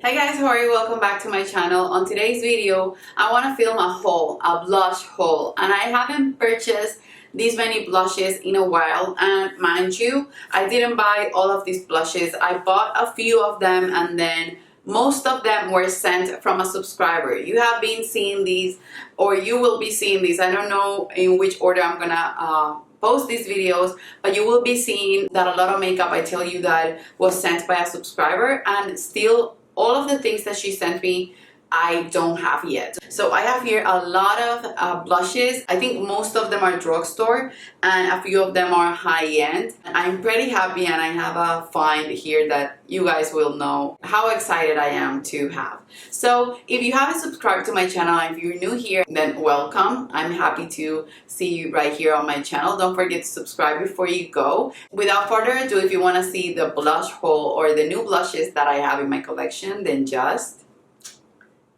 Hey guys, how are you? Welcome back to my channel. On today's video, I want to film a blush haul, and I haven't purchased these many blushes in a while. And mind you, I didn't buy all of these blushes. I bought a few of them, and then most of them were sent from a subscriber. You have been seeing these, or you will be seeing these. I don't know in which order I'm gonna post these videos, but you will be seeing that a lot of makeup, I tell you, that was sent by a subscriber, and still all of the things that she sent me I don't have yet. So I have here a lot of blushes. I think most of them are drugstore and a few of them are high-end. I'm pretty happy, and I have a find here that you guys will know how excited I am to have. So if you haven't subscribed to my channel, and if you're new here, then welcome. I'm happy to see you right here on my channel. Don't forget to subscribe before you go. Without further ado, if you want to see the blush haul or the new blushes that I have in my collection, then just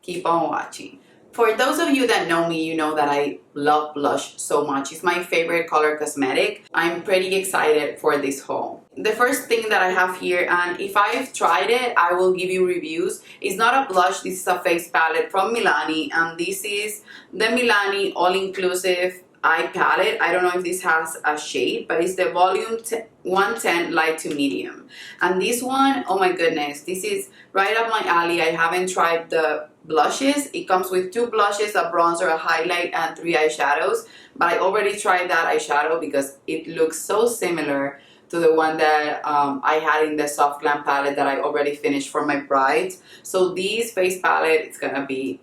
keep on watching. For those of you that know me, you know that I love blush so much. It's my favorite color cosmetic. I'm pretty excited for this haul. The first thing that I have here, and if I've tried it, I will give you reviews. It's not a blush, this is a face palette from Milani, and this is the Milani All-Inclusive Eye Palette. I don't know if this has a shade, but it's the volume 110 light to medium. And this one, oh my goodness, this is right up my alley. I haven't tried the blushes. It comes with 2 blushes, a bronzer, a highlight, and 3 eyeshadows. But I already tried that eyeshadow because it looks so similar to the one that I had in the Soft Glam palette that I already finished for my brides. So this face palette, it's gonna be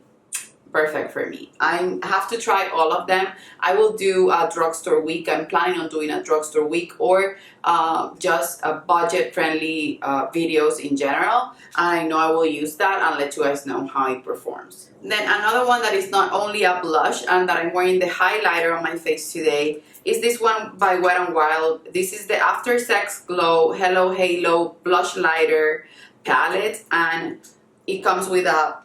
perfect for me. I have to try all of them. I will do a drugstore week. I'm planning on doing a drugstore week, or just a budget-friendly videos in general. I know I will use that and let you guys know how it performs. Then another one that is not only a blush and that I'm wearing the highlighter on my face today is this one by Wet n Wild. This is the After Sex Glow Hello Halo Blush Lighter palette, and it comes with a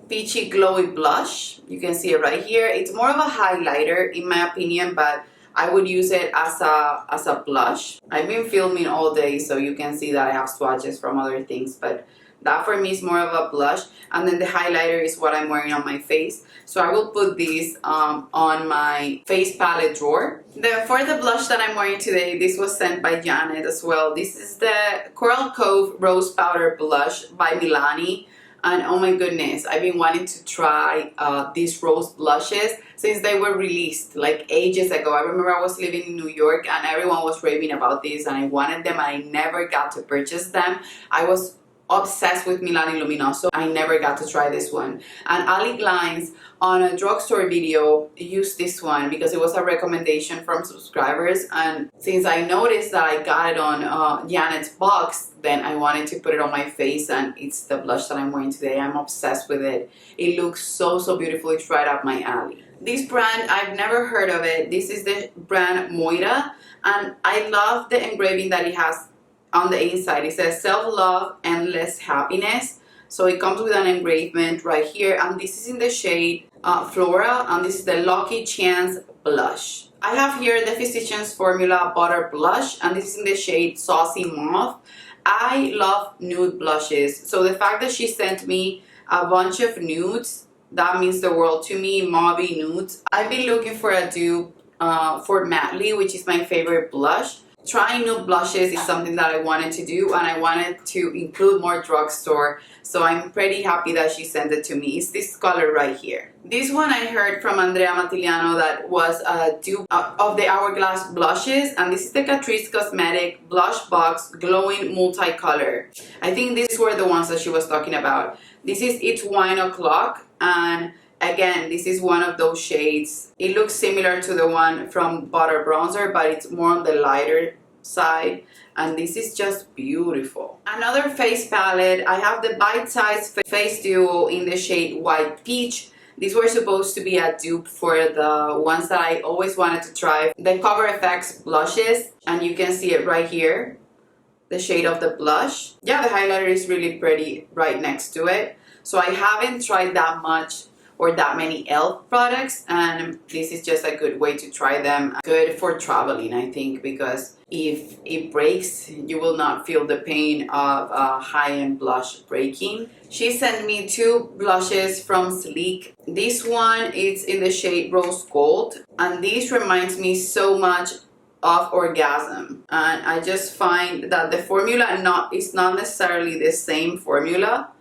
peachy glowy blush. You can see it right here. It's more of a highlighter in my opinion, but I would use it as a blush. I've been filming all day, so you can see that I have swatches from other things, but that for me is more of a blush. And then the highlighter is what I'm wearing on my face. So I will put these on my face palette drawer. Then for the blush that I'm wearing today, this was sent by Janet as well. This is the Coral Cove Rose Powder Blush by Milani. And oh my goodness, I've been wanting to try these rose blushes since they were released like ages ago. I remember I was living in New York and everyone was raving about these, and I wanted them and I never got to purchase them. I was obsessed with Milani Luminoso. I never got to try this one. And Ali Glines on a drugstore video used this one because it was a recommendation from subscribers, and since I noticed that I got it on Janet's box, then I wanted to put it on my face, and it's the blush that I'm wearing today. I'm obsessed with it. It looks so beautiful. It's right up my alley. This brand, I've never heard of it. This is the brand Moira, and I love the engraving that it has on the inside. It says self-love, endless happiness. So it comes with an engravement right here, and this is in the shade Flora, and this is the Lucky Chance blush. I have here the Physicians Formula Butter Blush, and this is in the shade Saucy Mauve. I love nude blushes, so the fact that she sent me a bunch of nudes, that means the world to me. Mauve nudes. I've been looking for a dupe for Madly, which is my favorite blush. Trying nude blushes is something that I wanted to do, and I wanted to include more drugstore, so I'm pretty happy that she sent it to me. It's this color right here. This one I heard from Andrea Matiliano that was a dupe of the Hourglass blushes, and this is the Catrice Cosmetic Blush Box Glowing Multicolor. I think these were the ones that she was talking about. This is It's Wine O'Clock, and again, this is one of those shades. It looks similar to the one from Butter Bronzer, but it's more on the lighter side, and this is just beautiful. Another face palette, I have the Bite Size Face Duo in the shade White Peach. These were supposed to be a dupe for the ones that I always wanted to try, the Cover FX blushes, and you can see it right here, the shade of the blush. Yeah, the highlighter is really pretty right next to it. So I haven't tried that much or that many e.l.f. products, and this is just a good way to try them. Good for traveling, I think, because if it breaks, you will not feel the pain of a high-end blush breaking. She sent me 2 blushes from Sleek. This one is in the shade Rose Gold, and this reminds me so much of Orgasm, and I just find that the formula is not necessarily the same formula,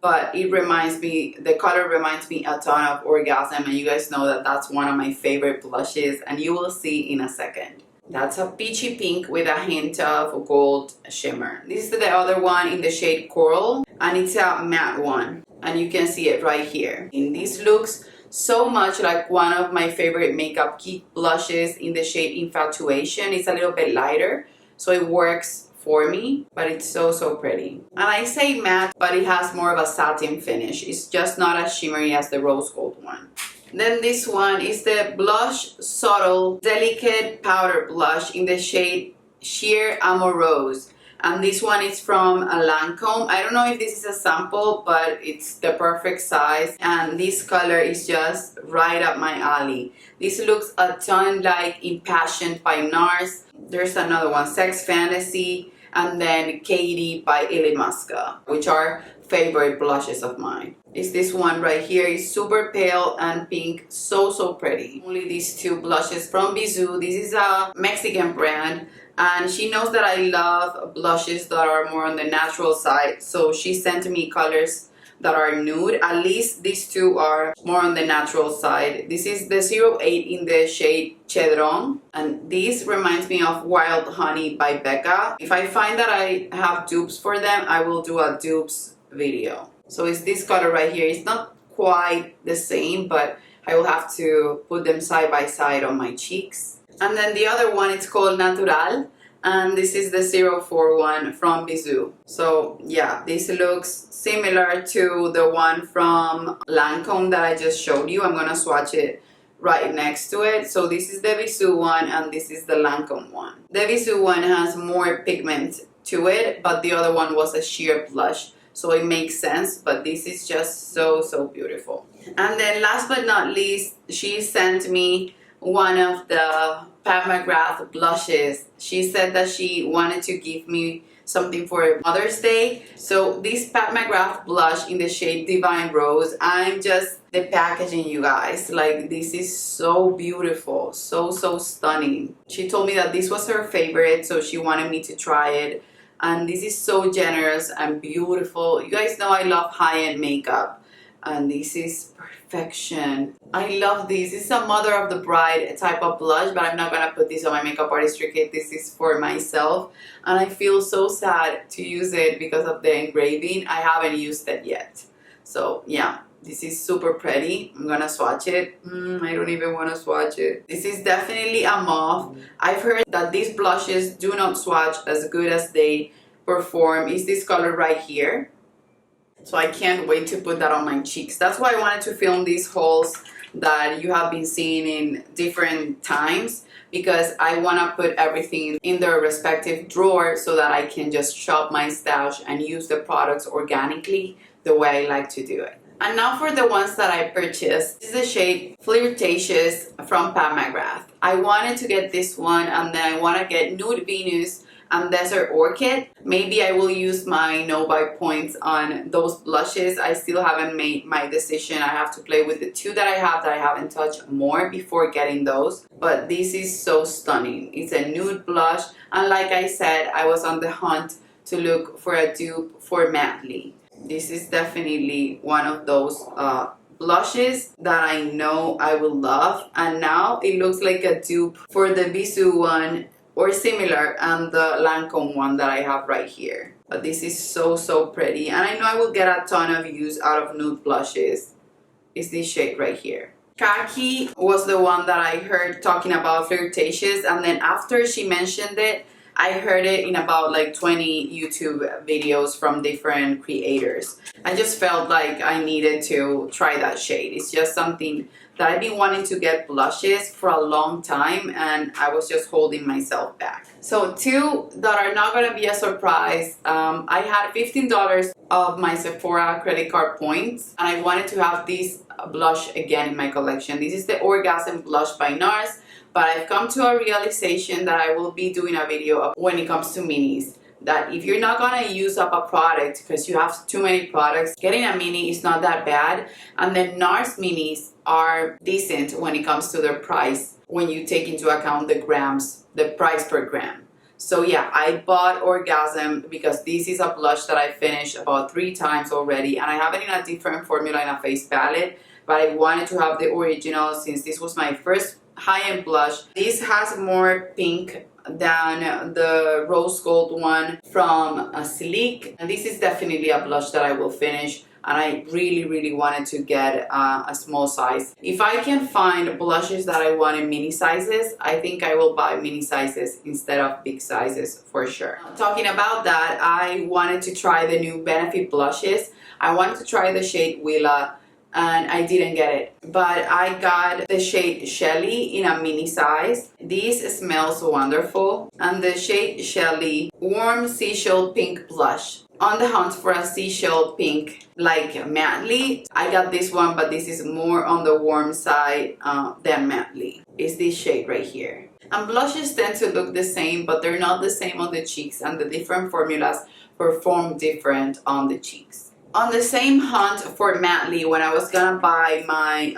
but it reminds me, the color reminds me a ton of Orgasm, and you guys know that that's one of my favorite blushes, and you will see in a second. That's a peachy pink with a hint of gold shimmer. This is the other one in the shade Coral, and it's a matte one, and you can see it right here. And this looks so much like one of my favorite Makeup Geek blushes in the shade Infatuation. It's a little bit lighter, so it works for me, but it's so pretty. And I say matte, but it has more of a satin finish. It's just not as shimmery as the Rose Gold one. Then this one is the Blush Subtle Delicate Powder Blush in the shade Sheer Amorose. And this one is from Lancome. I don't know if this is a sample, but it's the perfect size. And this color is just right up my alley. This looks a ton like Impassioned by Nars. There's another one, Sex Fantasy, and then Katie by Ilimasca, which are favorite blushes of mine. Is this one right here. It's super pale and pink, so pretty. Only these 2 blushes from Bizoo. This is a Mexican brand, and she knows that I love blushes that are more on the natural side, so she sent me colors that are nude. At least these 2 are more on the natural side. This is the 08 in the shade Chedron, and this reminds me of Wild Honey by Becca. If I find that I have dupes for them, I will do a dupes video. So it's this color right here. It's not quite the same, but I will have to put them side by side on my cheeks. And then the other one, it's called Natural, and this is the 04 one from Bizoo. So yeah, this looks similar to the one from Lancome that I just showed you. I'm gonna swatch it right next to it. So this is the Bizoo one, and this is the Lancome one. The Bizoo one has more pigment to it, but the other one was a sheer blush, so it makes sense, but this is just so beautiful. And then last but not least, she sent me one of the Pat McGrath blushes. She said that she wanted to give me something for Mother's Day. So this Pat McGrath blush in the shade Divine Rose, I'm just, the packaging, you guys, like this is so beautiful, so stunning. She told me that this was her favorite, so she wanted me to try it. And this is so generous and beautiful. You guys know I love high-end makeup, and this is perfection. I love this. This is a Mother of the Bride type of blush, but I'm not gonna put this on my makeup artistry kit. This is for myself, and I feel so sad to use it because of the engraving. I haven't used it yet. So yeah, this is super pretty. I'm gonna swatch it. I don't even want to swatch it. This is definitely a mauve. I've heard that these blushes do not swatch as good as they perform. Is this color right here. So I can't wait to put that on my cheeks. That's why I wanted to film these hauls that you have been seeing in different times, because I want to put everything in their respective drawer so that I can just shop my stash and use the products organically the way I like to do it. And now for the ones that I purchased. This is the shade Flirtatious from Pat McGrath. I wanted to get this one, and then I want to get Nude Venus and Desert Orchid. Maybe I will use my no buy points on those blushes. I still haven't made my decision. I have to play with the 2 that I have that I haven't touched more before getting those. But this is so stunning. It's a nude blush, and like I said, I was on the hunt to look for a dupe for Madly. This is definitely one of those blushes that I know I will love, and now it looks like a dupe for the Bizoo one or similar, and the Lancome one that I have right here. But this is so pretty, and I know I will get a ton of use out of nude blushes. Is this shade right here. Khaki was the one that I heard talking about Flirtatious, and then after she mentioned it, I heard it in about like 20 YouTube videos from different creators. I just felt like I needed to try that shade. It's just something that I've been wanting to get blushes for a long time, and I was just holding myself back. So 2 that are not going to be a surprise. I had $15 of my Sephora credit card points, and I wanted to have this blush again in my collection. This is the Orgasm blush by Nars, but I've come to a realization that I will be doing a video of when it comes to minis, that if you're not gonna use up a product because you have too many products, getting a mini is not that bad. And then Nars minis are decent when it comes to their price, when you take into account the grams, the price per gram. So yeah, I bought Orgasm because this is a blush that I finished about 3 times already, and I have it in a different formula in a face palette, but I wanted to have the original since this was my first high-end blush. This has more pink than the rose gold one from Sleek, and this is definitely a blush that I will finish, and I really wanted to get a small size. If I can find blushes that I want in mini sizes, I think I will buy mini sizes instead of big sizes for sure. Talking about that, I wanted to try the new Benefit blushes. I wanted to try the shade Willa, and I didn't get it, but I got the shade Shelly in a mini size. This smells wonderful, and the shade Shelly Warm Seashell Pink Blush. On the hunt for a seashell pink like Mattely, I got this one, but this is more on the warm side than Mattely. It's this shade right here. And blushes tend to look the same, but they're not the same on the cheeks, and the different formulas perform different on the cheeks. On the same hunt for Mattely, when I was gonna buy my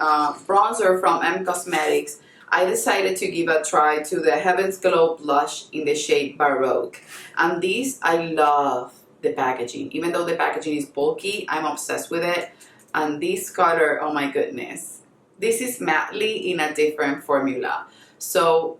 bronzer from M Cosmetics, I decided to give a try to the Heaven's Glow blush in the shade Baroque. And this, I love the packaging. Even though the packaging is bulky, I'm obsessed with it. And this color, oh my goodness. This is Mattely in a different formula. So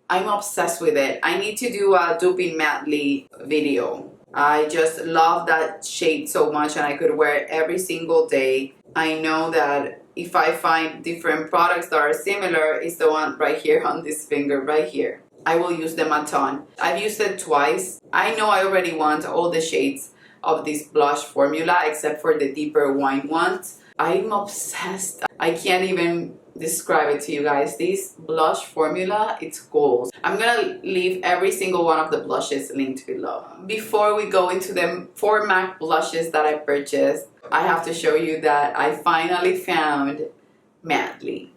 I'm obsessed with it. I need to do a duping Mattely video. I just love that shade so much, and I could wear it every single day. I know that if I find different products that are similar, it's the one right here on this finger right here. I will use them a ton. I've used it twice. I know I already want all the shades of this blush formula except for the deeper wine ones. I'm obsessed. I can't even describe it to you guys. This blush formula, it's gold. I'm gonna leave every single one of the blushes linked below. Before we go into the 4 MAC blushes that I purchased, I have to show you that I finally found Mattely.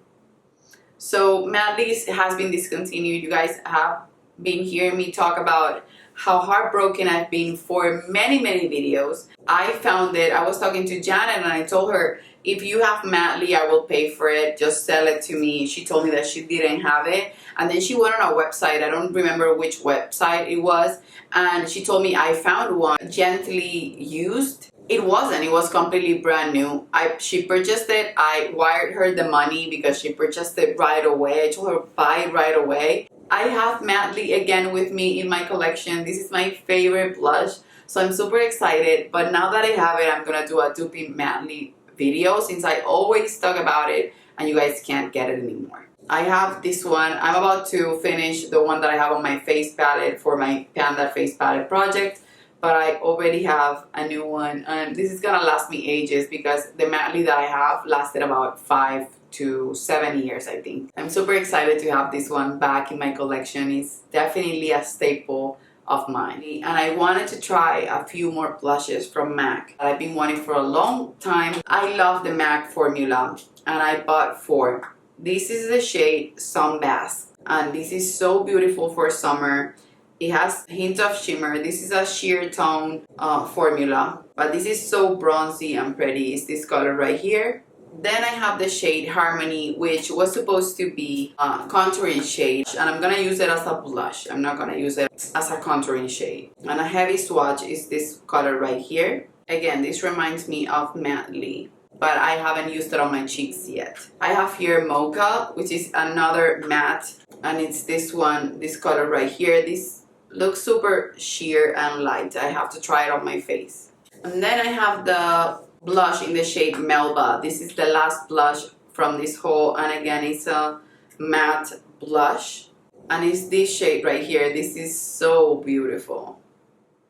So Mattely has been discontinued. You guys have been hearing me talk about how heartbroken I've been for many videos. I found it. I was talking to Janet and I told her, if you have Mattely, I will pay for it. Just sell it to me. She told me that she didn't have it. And then she went on a website. I don't remember which website it was. And she told me I found one gently used. It wasn't. It was completely brand new. She purchased it. I wired her the money because she purchased it right away. I told her buy it right away. I have Mattely again with me in my collection. This is my favorite blush. So I'm super excited. But now that I have it, I'm going to do a duping Mattely video since I always talk about it and you guys can't get it anymore. I have this one. I'm about to finish the one that I have on my face palette for my Panda face palette project. But I already have a new one, and this is gonna last me ages because the Mattely that I have lasted about 5 to 7 years, I think. I'm super excited to have this one back in my collection. It's definitely a staple of mine. And I wanted to try a few more blushes from MAC that I've been wanting for a long time. I love the MAC formula, and I bought 4. This is the shade Sunbask, and this is so beautiful for summer. It has a hint of shimmer. This is a sheer tone formula, but this is so bronzy and pretty. It's this color right here. Then I have the shade Harmony, which was supposed to be a contouring shade, and I'm gonna use it as a blush. I'm not gonna use it as a contouring shade. And a heavy swatch is this color right here. Again, this reminds me of Mattely, but I haven't used it on my cheeks yet. I have here Mocha, which is another matte, and it's this one, this color right here. This looks super sheer and light. I have to try it on my face. And then I have the blush in the shade Melba. This is the last blush from this haul, and again it's a matte blush, and it's this shade right here. This is so beautiful.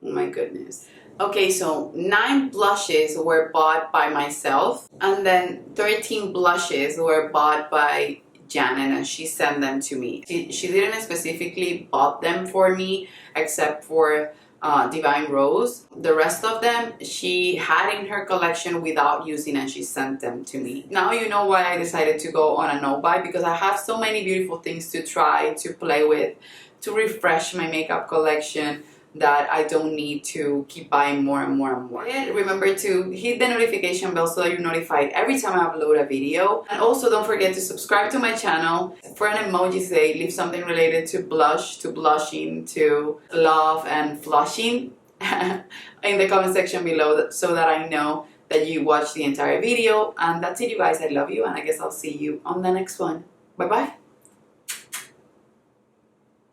Oh my goodness. Okay, so 9 blushes were bought by myself, and then 13 blushes were bought by Janet, and she sent them to me. She didn't specifically bought them for me except for Divine Rose. The rest of them she had in her collection without using, and she sent them to me. Now you know why I decided to go on a no buy, because I have so many beautiful things to try, to play with, to refresh my makeup collection, that I don't need to keep buying more and more and more. And remember to hit the notification bell so that you're notified every time I upload a video. And also don't forget to subscribe to my channel. For an emoji today, leave something related to blush, to blushing, to love and flushing in the comment section below, so that I know that you watched the entire video. And that's it, you guys. I love you, and I guess I'll see you on the next one. Bye bye.